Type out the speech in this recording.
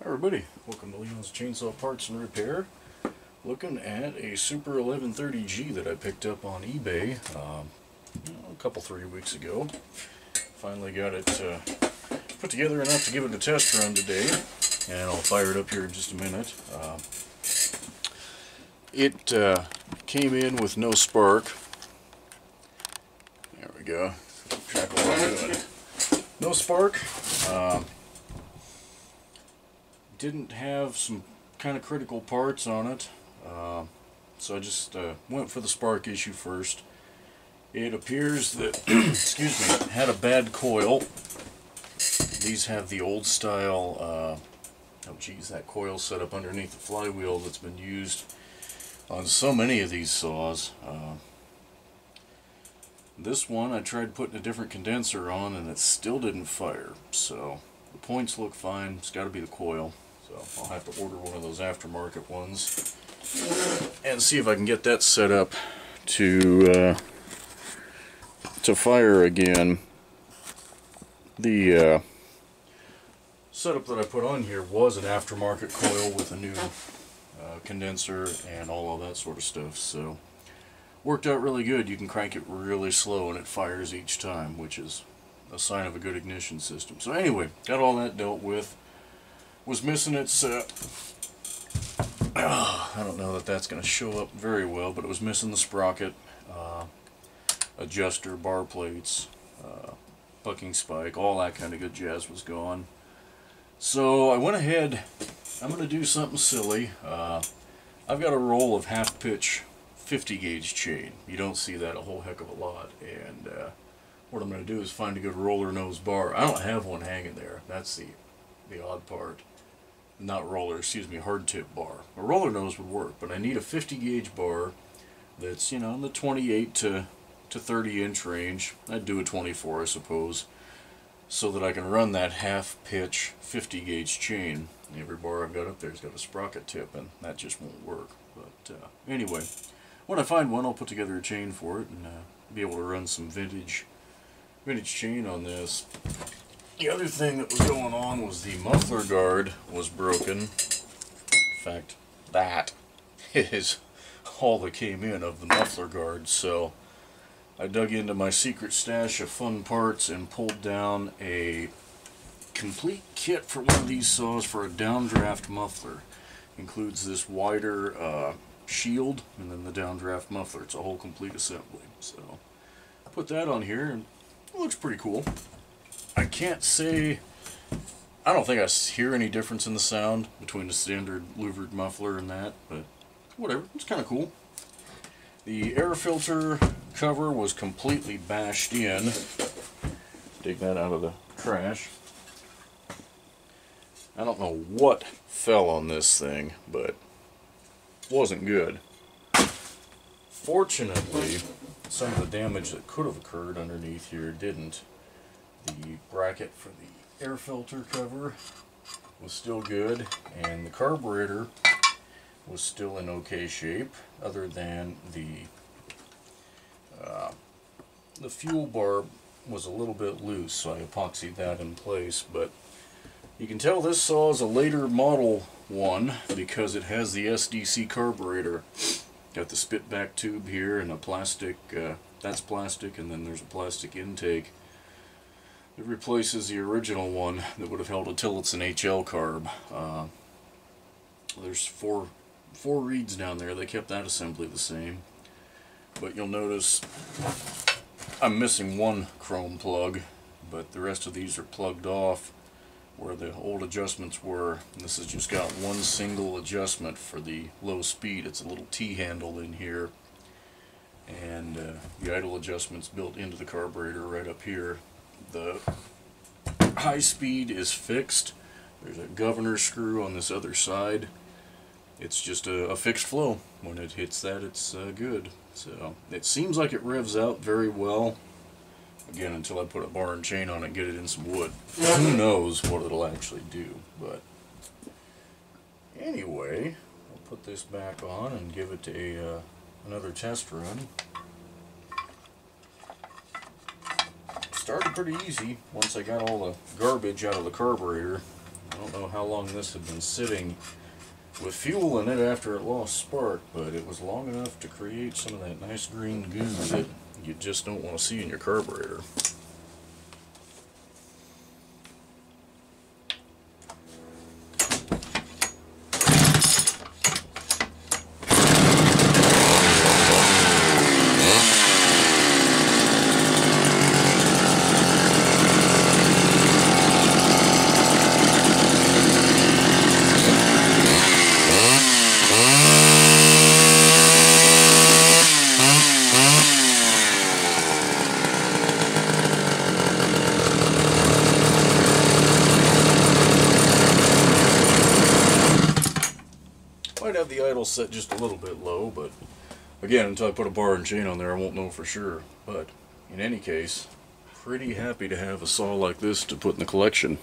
Hi everybody, welcome to Leon's Chainsaw Parts and Repair. Looking at a Super 1130G that I picked up on eBay a couple, 3 weeks ago. Finally got it put together enough to give it a test run today, and I'll fire it up here in just a minute. It came in with no spark. There we go. Track what I'm doing. No spark. Didn't have some kind of critical parts on it, so I just went for the spark issue first. It appears that excuse me, had a bad coil. These have the old style oh geez, that coil set up underneath the flywheel that's been used on so many of these saws. This one I tried putting a different condenser on and it still didn't fire, so the points look fine. It's got to be the coil. So I'll have to order one of those aftermarket ones and see if I can get that set up to fire again. The setup that I put on here was an aftermarket coil with a new condenser and all of that sort of stuff, so worked out really good. You can crank it really slow and it fires each time, which is a sign of a good ignition system. So anyway, got all that dealt with. Was missing its, I don't know that that's going to show up very well, but it was missing the sprocket, adjuster, bar plates, bucking spike, all that kind of good jazz was gone. So I went ahead, I'm going to do something silly. I've got a roll of half pitch 50 gauge chain. You don't see that a whole heck of a lot, and what I'm going to do is find a good roller nose bar. I don't have one hanging there. That's the odd part. Not roller, excuse me, hard tip bar. A roller nose would work, but I need a 50 gauge bar that's, you know, in the 28 to 30 inch range. I'd do a 24, I suppose, so that I can run that half pitch 50 gauge chain. Every bar I've got up there's got a sprocket tip, and that just won't work. But anyway, when I find one, I'll put together a chain for it and be able to run some vintage chain on this. The other thing that was going on was the muffler guard was broken. In fact, that is all that came in of the muffler guard. So I dug into my secret stash of fun parts and pulled down a complete kit for one of these saws for a downdraft muffler. Includes this wider shield and then the downdraft muffler. It's a whole complete assembly. So I put that on here and it looks pretty cool. I can't say, I don't think I hear any difference in the sound between the standard louvered muffler and that, but whatever, it's kind of cool. The air filter cover was completely bashed in. Dig that out of the trash. I don't know what fell on this thing, but it wasn't good. Fortunately, some of the damage that could have occurred underneath here didn't. The bracket for the air filter cover was still good, and the carburetor was still in okay shape, other than the fuel bar was a little bit loose, so I epoxied that in place. But you can tell this saw is a later model one because it has the SDC carburetor. Got the spit back tube here and a plastic, that's plastic, and then there's a plastic intake. It replaces the original one that would have held it till it's an HL carb. There's four reeds down there. They kept that assembly the same. But you'll notice I'm missing one chrome plug, but the rest of these are plugged off where the old adjustments were. And this has just got one single adjustment for the low speed. It's a little T-handle in here. And the idle adjustment's built into the carburetor right up here. The high speed is fixed. There's a governor screw on this other side. It's just a fixed flow. When it hits that, it's good. So it seems like it revs out very well. Again, until I put a bar and chain on it and get it in some wood. Who knows what it'll actually do. But anyway, I'll put this back on and give it another test run. Started pretty easy once I got all the garbage out of the carburetor. I don't know how long this had been sitting with fuel in it after it lost spark, but it was long enough to create some of that nice green goo that you just don't want to see in your carburetor. Might have the idle set just a little bit low, but again, until I put a bar and chain on there, I won't know for sure. But in any case, pretty happy to have a saw like this to put in the collection.